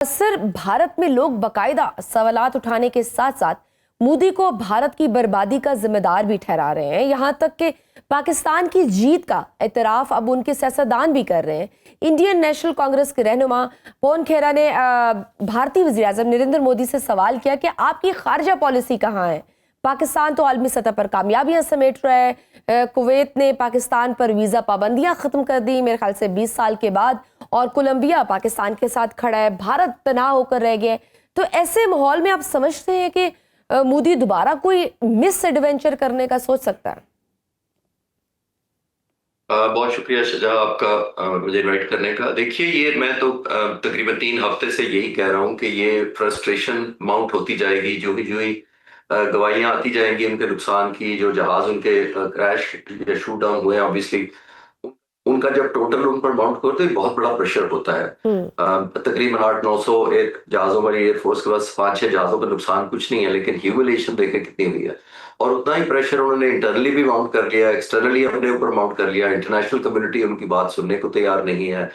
Sir, Bharat में लोग बाकायदा सवालात उठाने के साथ साथ मोदी को भारत की बर्बादी का जिम्मेदार भी ठहरा रहे हैं। यहाँ तक कि पाकिस्तान की जीत का एतराफ अब उनके सियासतदान भी कर रहे हैं। इंडियन नेशनल कांग्रेस के रहनुमा पवन खेरा ने भारतीय वज़ीर-ए-आज़म नरेंद्र मोदी से सवाल किया कि आपकी खारजा पॉलिसी कहाँ है। पाकिस्तान तो आलमी सतह पर कामयाबियां समेट रहा है। कुवैत ने पाकिस्तान पर वीज़ा पाबंदियां ख़त्म कर दी मेरे ख्याल से 20 साल के बाद, और कोलंबिया पाकिस्तान के साथ खड़ा है। भारत तनाव होकर रह गया। तो ऐसे माहौल में आप समझते हैं कि मोदी दोबारा कोई मिस एडवेंचर करने का सोच सकता है? बहुत शुक्रिया शजा आपका मुझे इनवाइट करने का। देखिए, ये मैं तो तकरीबन 3 हफ्ते से यही कह रहा हूँ कि ये फ्रस्ट्रेशन माउंट होती जाएगी। जो ही गवाहियां आती जाएंगी उनके नुकसान की, जो जहाज उनके क्रैश या शूट डाउन हुए ऑब्वियसली, उनका जब टोटल उन पर माउंट करो तो एक बहुत बड़ा प्रेशर होता है। तकरीबन 800-900 एक जहाजों वाली एयरफोर्स के पास 5-6 जहाजों का नुकसान कुछ नहीं है, लेकिन ह्यूमिलेशन देखे कितनी हुई है। और उतना ही प्रेशर उन्होंने इंटरनली भी माउंट कर लिया, एक्सटर्नली अपने ऊपर माउंट कर लिया। इंटरनेशनल कम्युनिटी उनकी बात सुनने को तैयार नहीं है।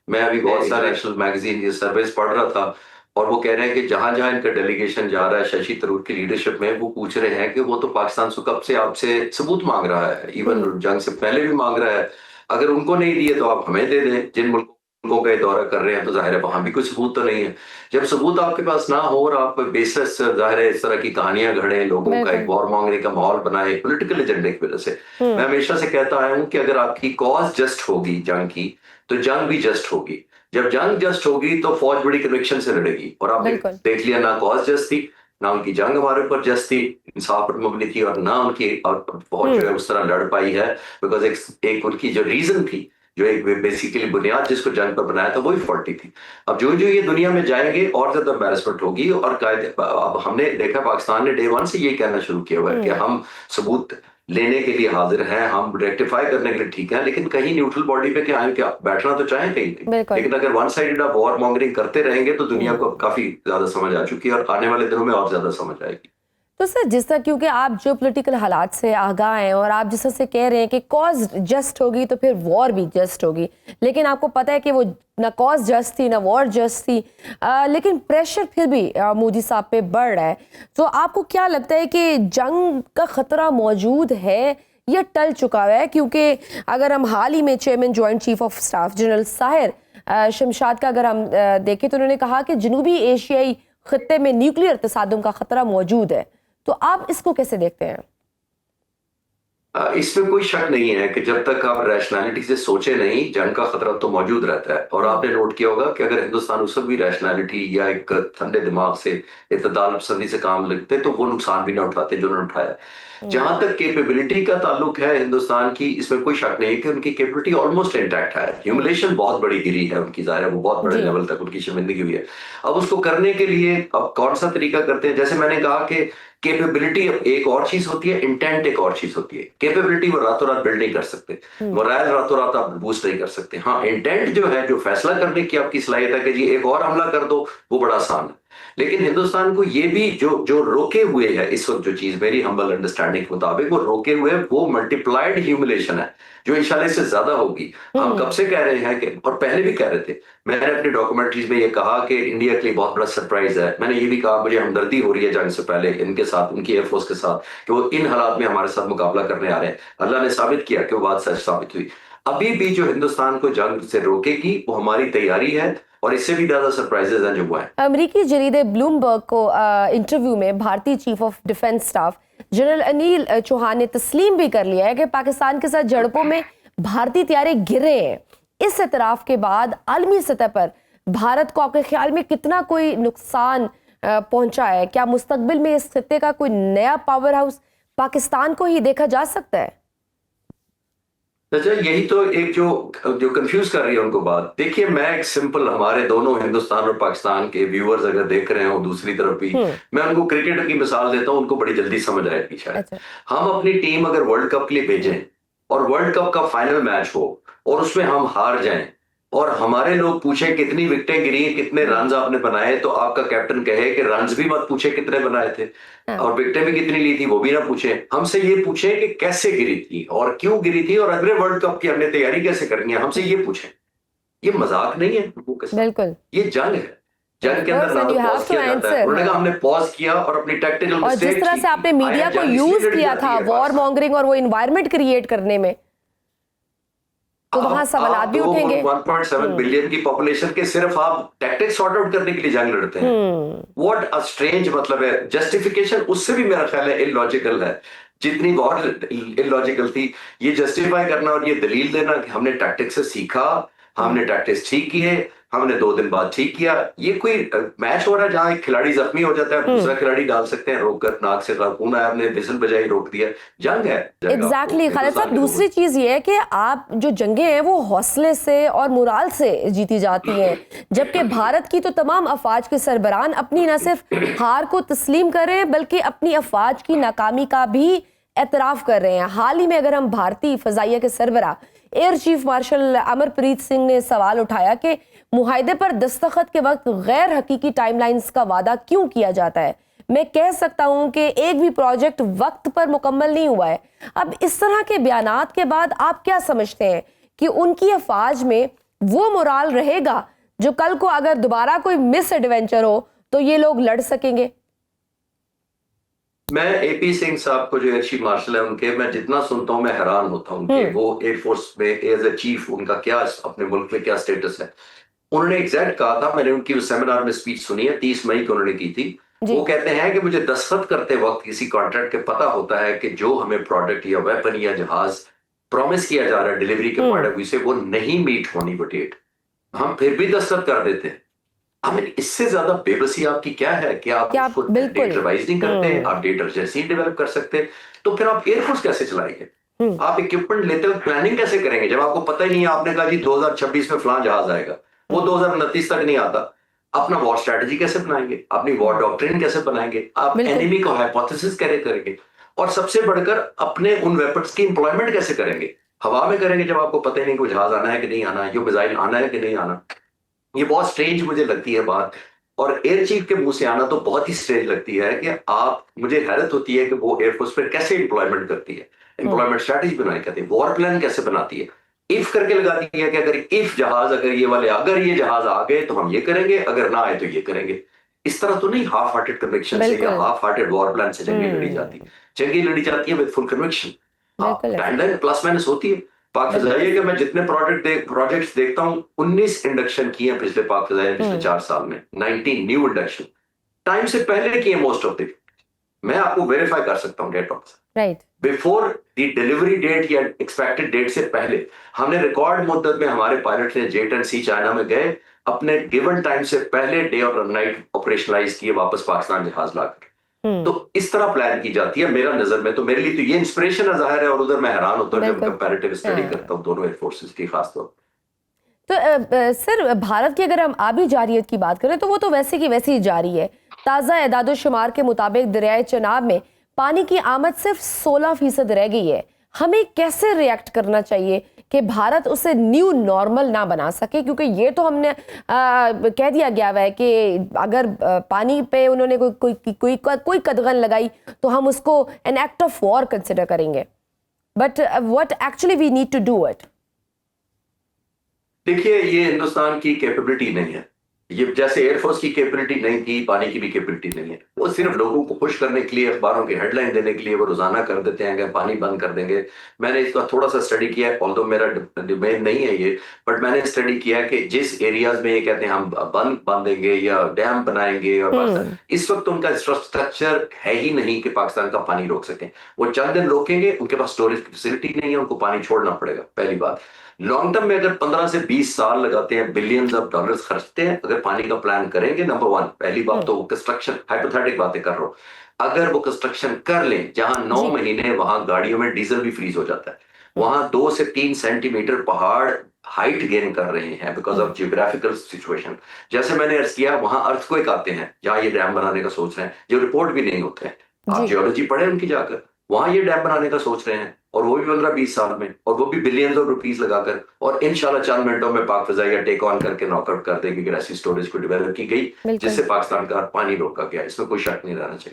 मैं अभी बहुत सारे नेशनल मैगजीन ये सर्वेस पढ़ रहा था और वो कह रहे हैं कि जहां जहां इनका डेलीगेशन जा रहा है शशि थरूर की लीडरशिप में, वो पूछ रहे हैं कि वो तो पाकिस्तान से कब से आपसे सबूत मांग रहा है, इवन जंग से पहले भी मांग रहा है। अगर उनको नहीं दिए तो आप हमें दे दें। जिन मुल्कों का दौरा कर रहे हैं तो जाहिर है वहां भी कोई सबूत तो नहीं है। जब सबूत आपके पास ना हो और आप बेसलेस जाहिर है इस तरह की कहानियां गढ़े, लोगों का एक वॉर मांगने का माहौल बनाए पॉलिटिकल एजेंडे की वजह से। मैं हमेशा से कहता आया हूं कि अगर आपकी कॉज जस्ट होगी जंग की, तो जंग भी जस्ट होगी। जब जंग जस्ट होगी तो फौज बड़ी कन्विक्शन से लड़ेगी। और आपने देख लिया, ना कॉज जस्ट थी, ना उनकी जंग हमारे ऊपर जस्ट थी, इंसाफ पर मबनी थी, और ना उनकी फौज जो है उस तरह लड़ पाई है। बिकॉज एक उनकी जो रीजन थी, जो एक बेसिकली बुनियाद जिसको जंग पर बनाया था, वही फॉल्टी थी। अब जो जो ये दुनिया में जाएंगे और ज्यादा एम्बैरेसमेंट होगी। और अब हमने देखा पाकिस्तान ने डे 1 से ये कहना शुरू किया हुआ है कि हम सबूत लेने के लिए हाजिर हैं, हम रेक्टिफाई करने के लिए ठीक है, लेकिन कहीं न्यूट्रल बॉडी पे क्या बैठना तो चाहें कहीं पे। लेकिन अगर वन साइडेड आप वॉर मॉन्गरिंग करते रहेंगे तो दुनिया को काफी ज्यादा समझ आ चुकी है और आने वाले दिनों में और ज्यादा समझ आएगी। तो सर, जिस तरह, क्योंकि आप जो पॉलिटिकल हालात से आगाह हैं और आप जिस तरह से कह रहे हैं कि कॉज जस्ट होगी तो फिर वॉर भी जस्ट होगी, लेकिन आपको पता है कि वो ना कॉज जस्ट थी ना वॉर जस्ट थी, लेकिन प्रेशर फिर भी मोदी साहब पे बढ़ रहा है। तो आपको क्या लगता है कि जंग का खतरा मौजूद है या टल चुका है? क्योंकि अगर हम हाल ही में chairman joint chief of staff general Sahir Shamshad का अगर हम देखें तो उन्होंने कहा कि जनूबी एशियाई खत्ते में न्यूक्लियर तसादुम का खतरा मौजूद है। तो आप इसको कैसे देखते हैं? इसमें कोई शक नहीं है कि जब तक आप रैशनैलिटी से सोचे नहीं, जंग का खतरा तो मौजूद रहता है। और आपने नोट किया होगा कि अगर हिंदुस्तान उस वक्त भी रैशनैलिटी या एक ठंडे दिमाग से, इत्तेदाल पसंदी से काम लेते तो वो नुकसान भी ना उठाते जो उन्होंने उठाया। जहां तक कैपेबिलिटी का ताल्लुक है हिंदुस्तान की, इसमें कोई शक नहीं कि उनकी कैपेबिलिटी ऑलमोस्ट इंटैक्ट है। ह्यूमिलेशन बहुत बड़ी गिरी है उनकी, जाहिर है वो बहुत बड़े लेवल तक उनकी शर्मिंदगी हुई है। अब उसको करने के लिए अब कौन सा तरीका करते हैं? जैसे मैंने कहा कि कैपेबिलिटी एक और चीज होती है, इंटेंट एक और चीज होती है। कैपेबिलिटी वो रातों रात बिल्ड नहीं कर सकते, मोरल रातों रात आप बूस्ट नहीं कर सकते। हाँ, इंटेंट जो है, जो फैसला करने की आपकी सलाहियत है कि जी एक और हमला कर दो, वो बड़ा आसान है। लेकिन हिंदुस्तान को ये भी जो रोके हुए है इस वक्त, जो चीज मेरी हम्बल अंडरस्टैंडिंग के मुताबिक वो रोके हुए, वो मल्टीप्लाइड ह्यूमिलेशन है जो इंशाल्लाह से ज्यादा होगी। हम कब से कह रहे हैं कि, और पहले भी कह रहे थे, मैंने अपनी डॉक्यूमेंट्रीज में ये कहा कि इंडिया के लिए बहुत बड़ा सरप्राइज है। मैंने ये भी कहा मुझे हमदर्दी हो रही है जंग से पहले इनके साथ, उनकी एयरफोर्स के साथ, कि वो इन हालात में हमारे साथ मुकाबला करने आ रहे हैं। अल्लाह ने साबित किया कि वो बात सच साबित हुई। अभी भी जो हिंदुस्तान को जंग से रोकेगी वो हमारी तैयारी है, और इससे भी ज्यादा सरप्राइजेज हैं जो हुआ है। अमेरिकी जरीदे ब्लूमबर्ग को इंटरव्यू में भारतीय chief of defence staff general Anil Chauhan ने तस्लीम भी कर लिया है कि पाकिस्तान के साथ झड़पों में भारतीय तैयारी गिरे हैं। इस एतराफ के बाद आलमी सतह पर भारत को आपके ख्याल में कितना कोई नुकसान पहुंचा है? क्या मुस्तकबिल में इस खत्ते का कोई नया पावर हाउस पाकिस्तान को ही देखा जा सकता है? अच्छा, यही तो एक जो कंफ्यूज कर रही है उनको बात। देखिए, मैं एक सिंपल, हमारे दोनों हिंदुस्तान और पाकिस्तान के व्यूअर्स अगर देख रहे हो दूसरी तरफ भी, मैं उनको क्रिकेट की मिसाल देता हूँ, उनको बड़ी जल्दी समझ आएगी शायद। हम अपनी टीम अगर वर्ल्ड कप के लिए भेजें और वर्ल्ड कप का फाइनल मैच हो और उसमें हम हार जाएं, और हमारे लोग पूछें कितनी विकेटें गिरी, कितने रन आपने बनाए, तो आपका कैप्टन कहे कि रन भी मत पूछे कितने बनाए थे और विकेटें भी कितनी ली थी वो भी ना पूछे। हमसे ये पूछे कि कैसे गिरी थी और क्यों गिरी थी और अगले वर्ल्ड कप की हमने तैयारी कैसे करनी है, हमसे ये पूछे। ये मजाक नहीं है, बिल्कुल, ये जंग है। जंग के अंदर ना and you have pause to किया जाता है, answer, उन्होंने कहा हाँ। हमने पॉज किया और अपनी टैक्टिकल और जिस तरह से आपने मीडिया को यूज किया था वॉर मॉन्गरिंग और वो इन्वायरमेंट क्रिएट करने में, तो वहां सवाल भी उठेंगे। 1.7 बिलियन की पॉपुलेशन के सिर्फ आप टैक्टिक्स सॉर्ट आउट करने के लिए जंग लड़ते हैं। व्हाट अ स्ट्रेंज मतलब है। जस्टिफिकेशन उससे भी मेरा ख्याल है इलॉजिकल है, जितनी वॉर इलॉजिकल थी। ये जस्टिफाई करना और ये दलील देना कि हमने टैक्टिक्स से सीखा, हमने टैक्टिक्स ठीक किए, हमने 2 दिन बाद ठीक किया। ये कोई मैच हो रहा है जहां एक खिलाड़ी जख्मी हो जाता है, दूसरा खिलाड़ी डाल सकते हैं रोक कर, नाक से खून आया, आपने विसल बजाई, रोक दिया। जंग है। एग्जैक्टली खालिद साहब, दूसरी चीज ये है कि आप जो जंगें हैं वो हौसले से और मुराल से जीती जाती हैं, जबकि भारत की तो तमाम अफवाज के सरबराहान अपनी न सिर्फ हार को तस्लीम कर रहे हैं बल्कि अपनी अफवाज की नाकामी का भी एतराफ कर रहे हैं। हाल ही में अगर हम भारतीय फजाइया के सरबराह air chief marshal Amarpreet Singh ने सवाल उठाया कि मुआहदे पर दस्तखत के वक्त गैर हकीकी टाइमलाइंस का वादा क्यों किया जाता है। मैं कह सकता हूं कि एक भी प्रोजेक्ट वक्त पर मुकम्मल नहीं हुआ है। अब इस तरह के बयानात के बाद आप क्या समझते हैं कि उनकी अफवाज में वो मोराल रहेगा जो कल को अगर दोबारा कोई मिस एडवेंचर हो तो ये लोग लड़ सकेंगे? मैं एपी सिंह साहब को जो एयर चीफ मार्शल है उनके, मैं जितना सुनता हूं मैं हैरान होता हूं कि वो एयरफोर्स में एज ए चीफ उनका क्या अपने मुल्क में क्या स्टेटस है। उन्होंने एग्जैक्ट कहा था, मैंने उनकी सेमिनार में स्पीच सुनी है, 30 मई को उन्होंने की थी। वो कहते हैं कि मुझे दस्तखत करते वक्त किसी कॉन्ट्रैक्ट के पता होता है कि जो हमें प्रोडक्ट या वेपन या जहाज प्रॉमिस किया जा रहा है डिलीवरी के पॉइंट ऑफ व्यू से वो नहीं मीट होनी वो डेट, हम फिर भी दस्तखत कर देते हैं। हमें इससे ज्यादा बेबसी आपकी क्या है कि आप उसको डेट रिवाइज नहीं करते हैं, आप डेट जैसे ही डेवलप कर सकते हैं, तो फिर आप एयरफोर्स कैसे चलाएंगे? आप इक्विपमेंट लेते हो, प्लानिंग कैसे करेंगे जब आपको पता ही नहीं है? आपने कहा जी 2026 में फलां जहाज आएगा, वो 2029 तक नहीं आता। अपना वॉर स्ट्रेटजी कैसे बनाएंगे? अपनी वॉर डॉक्ट्रिन कैसे बनाएंगे? आप एनिमी को हाइपोथेसिस कैसे करेंगे? और सबसे बढ़कर अपने उन वेपन्स की इंप्लॉयमेंट कैसे करेंगे? हवा में करेंगे जब आपको पता ही नहीं कि जहाज आना है कि नहीं आना है, जो मिसाइल आना है कि नहीं आना। ये बहुत स्ट्रेंज मुझे लगती है बात, और एयर चीफ के मुंह से आना तो बहुत ही स्ट्रेंज लगती है कि आप, मुझे हैरत होती है कि वो एयरफोर्स पर कैसे इंप्लॉयमेंट करती है, इंप्लॉयमेंट स्ट्रेटजी बनाई करती है, वॉर प्लान कैसे बनाती है। इफ करके लगा दिया कि अगर इफ जहाज, अगर ये वाले, अगर ये जहाज आ गए तो हम ये करेंगे, अगर ना आए तो ये करेंगे। इस तरह तो नहीं हाफ हार्टेड कन्विक्शन से या हाफ हार्टेड वॉर प्लान से जंगी लड़ी जाती। जंगी लड़ी जाती है with full conviction. Timeline plus minus होती है। पाक फिजाइया के मैं जितने प्रोजेक्ट्स देखता हूं, 19 इंडक्शन किए हैं पिछले पाक फिजाइया पिछले 4 साल में, 19 न्यू इंडक्शन टाइम से पहले किए मोस्ट ऑफ द। मैं आपको वेरीफाई कर सकता हूं date of right before the delivery date या एक्सपेक्टेड डेट से पहले हमने रिकॉर्ड मुद्दत में हमारे पायलट ने जेट एंड सी चाइना में गए, अपने गिवन टाइम से पहले डे और नाइट ऑपरेशनलाइज किए, वापस पाकिस्तान जहाज लाकर। तो इस तरह प्लान की जाती है मेरा नजर में। तो मेरे लिए तो ये इंस्पिरेशन जाहिर है, और उधर मैं हैरान होता हूँ जब कंपैरेटिव स्टडी करता हूँ दोनों एयरफोर्सेस की खासतौर। तो सर, भारत की अगर हम आबी जारियत की बात करें तो वो तो वैसे की वैसी ही जारी है। ताज़ा एदाद-ओ-शुमार के मुताबिक दरियाए चनाब में पानी की आमद सिर्फ 16% रह गई है। हमें कैसे रिएक्ट करना चाहिए कि भारत उसे न्यू नॉर्मल ना बना सके? क्योंकि ये तो हमने कह दिया गया है कि अगर पानी पे उन्होंने कोई कदगन लगाई तो हम उसको an act of war consider करेंगे। But what actually we need to do it? देखिए, ये हिंदुस्तान की कैपेबिलिटी नहीं है। ये जैसे एयरफोर्स की कैपेबिलिटी नहीं थी, पानी की भी कैपेबिलिटी नहीं है। वो सिर्फ लोगों को खुश करने के लिए, अखबारों की हेडलाइन देने के लिए वो रोजाना कर देते हैं कि पानी बंद कर देंगे। मैंने इसका थोड़ा सा स्टडी किया है, ऑल्दो मेरा डोमेन नहीं है ये, बट मैंने स्टडी किया कि जिस एरियाज में ये कहते हैं हम बंद बांधेंगे या डैम बनाएंगे, और इस वक्त उनका इंफ्रास्ट्रक्चर है ही नहीं कि पाकिस्तान का पानी रोक सके। वो चंद दिन रोकेंगे, उनके पास स्टोरेज की फैसिलिटी नहीं है, उनको पानी छोड़ना पड़ेगा। पहली बात। लॉन्ग टर्म में अगर 15 से 20 साल लगाते हैं, बिलियंस ऑफ डॉलर्स खर्चते हैं, अगर पानी का प्लान करेंगे, नंबर 1 पहली बात तो कंस्ट्रक्शन, हाइपोथेटिक बातें कर रहा हूं, अगर वो कंस्ट्रक्शन कर लें जहां 9 महीने वहां गाड़ियों में डीजल भी फ्रीज हो जाता है, वहां 2 से 3 सेंटीमीटर पहाड़ हाइट गेन कर रहे हैं बिकॉज ऑफ जियोग्राफिकल सिचुएशन। जैसे मैंने अर्ज किया, वहां अर्थक्वेक आते हैं जहां ये डैम बनाने का सोच रहे हैं, जो रिपोर्ट भी नहीं होते हैं। आप जियोलॉजी पढ़े उनकी जाकर, वहां ये डैम बनाने का सोच रहे हैं, और वो भी 15-20 साल में, और वो भी बिलियंस ऑफ रुपीस लगाकर, और इंशाल्लाह चंद मिनटों में पाक फिजाइया टेक ऑन करके नॉकआउट कर देगी कि ऐसी स्टोरेज को डेवलप की गई जिससे पाकिस्तान का पानी रोका गया। इसमें कोई शक नहीं रहना चाहिए।